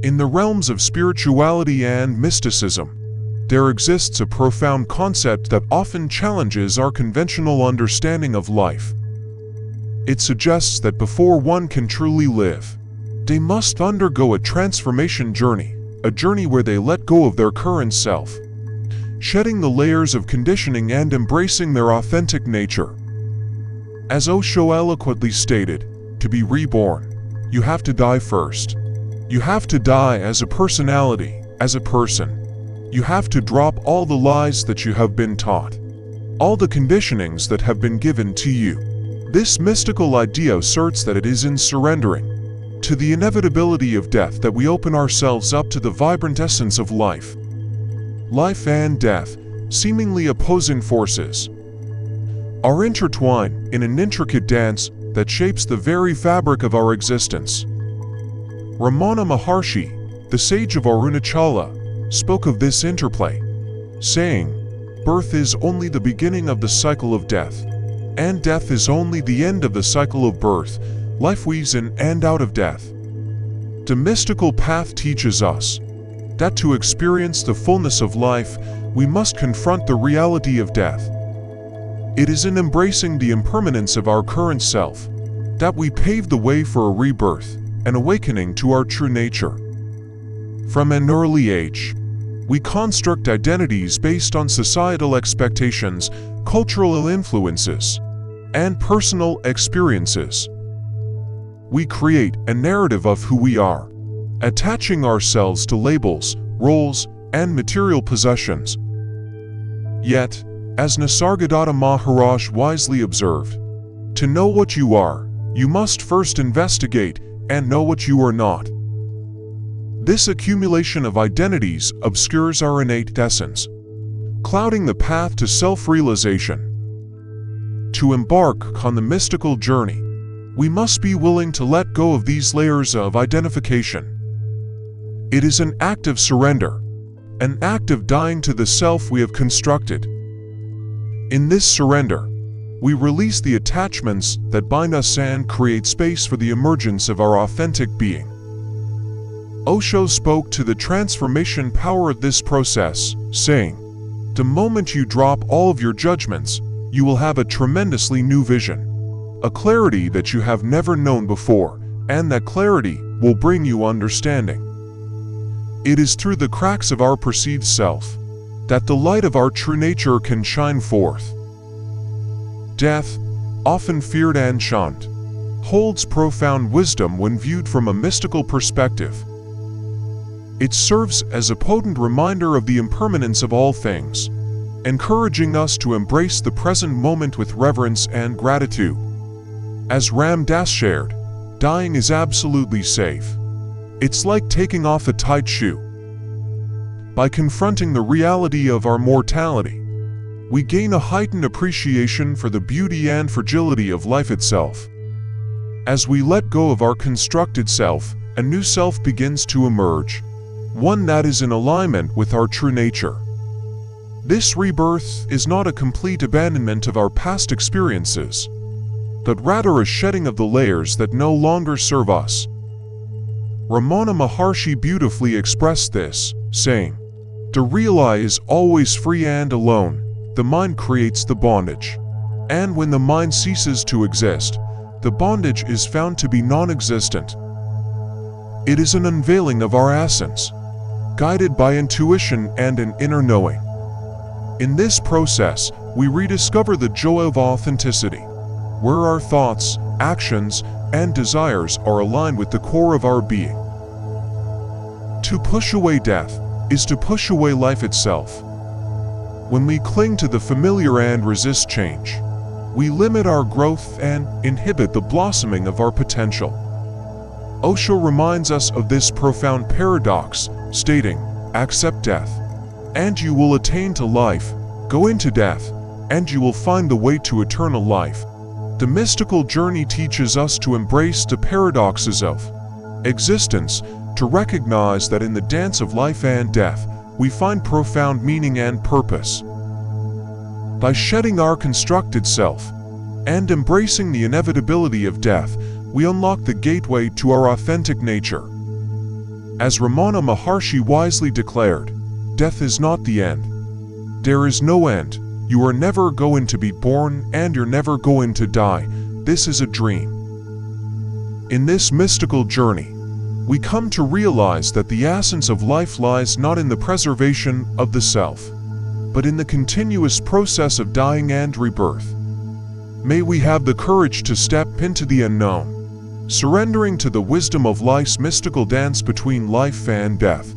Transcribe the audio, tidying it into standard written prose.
In the realms of spirituality and mysticism, there exists a profound concept that often challenges our conventional understanding of life. It suggests that before one can truly live, they must undergo a transformation journey, a journey where they let go of their current self, shedding the layers of conditioning and embracing their authentic nature. As Osho eloquently stated, to be reborn, you have to die first. You have to die as a personality, as a person. You have to drop all the lies that you have been taught, all the conditionings that have been given to you. This mystical idea asserts that it is in surrendering to the inevitability of death that we open ourselves up to the vibrant essence of life. Life and death, seemingly opposing forces, are intertwined in an intricate dance that shapes the very fabric of our existence. Ramana Maharshi, the sage of Arunachala, spoke of this interplay, saying, "Birth is only the beginning of the cycle of death, and death is only the end of the cycle of birth. Life weaves in and out of death." The mystical path teaches us that to experience the fullness of life, we must confront the reality of death. It is in embracing the impermanence of our current self that we pave the way for a rebirth, an awakening to our true nature. From an early age, we construct identities based on societal expectations, cultural influences, and personal experiences. We create a narrative of who we are, attaching ourselves to labels, roles, and material possessions. Yet, as Nisargadatta Maharaj wisely observed, to know what you are, you must first investigate and know what you are not. This accumulation of identities obscures our innate essence, clouding the path to self-realization. To embark on the mystical journey, we must be willing to let go of these layers of identification. It is an act of surrender, an act of dying to the self we have constructed. In this surrender, we release the attachments that bind us and create space for the emergence of our authentic being. Osho spoke to the transformation power of this process, saying, "The moment you drop all of your judgments, you will have a tremendously new vision, a clarity that you have never known before, and that clarity will bring you understanding." It is through the cracks of our perceived self that the light of our true nature can shine forth. Death, often feared and shunned, holds profound wisdom when viewed from a mystical perspective. It serves as a potent reminder of the impermanence of all things, encouraging us to embrace the present moment with reverence and gratitude. As Ram Dass shared, dying is absolutely safe. It's like taking off a tight shoe. By confronting the reality of our mortality, we gain a heightened appreciation for the beauty and fragility of life itself. As we let go of our constructed self, a new self begins to emerge, one that is in alignment with our true nature. This rebirth is not a complete abandonment of our past experiences, but rather a shedding of the layers that no longer serve us. Ramana Maharshi beautifully expressed this, saying, "The real I is always free and alone. The mind creates the bondage. And when the mind ceases to exist, the bondage is found to be non-existent." It is an unveiling of our essence, guided by intuition and an inner knowing. In this process, we rediscover the joy of authenticity, where our thoughts, actions, and desires are aligned with the core of our being. To push away death is to push away life itself. When we cling to the familiar and resist change, we limit our growth and inhibit the blossoming of our potential. Osho reminds us of this profound paradox, stating, "Accept death, and you will attain to life. Go into death, and you will find the way to eternal life." The mystical journey teaches us to embrace the paradoxes of existence, to recognize that in the dance of life and death, we find profound meaning and purpose. By shedding our constructed self and embracing the inevitability of death, we unlock the gateway to our authentic nature. As Ramana Maharshi wisely declared, death is not the end. There is no end. You are never going to be born and you're never going to die. This is a dream. In this mystical journey, we come to realize that the essence of life lies not in the preservation of the self, but in the continuous process of dying and rebirth. May we have the courage to step into the unknown, surrendering to the wisdom of life's mystical dance between life and death.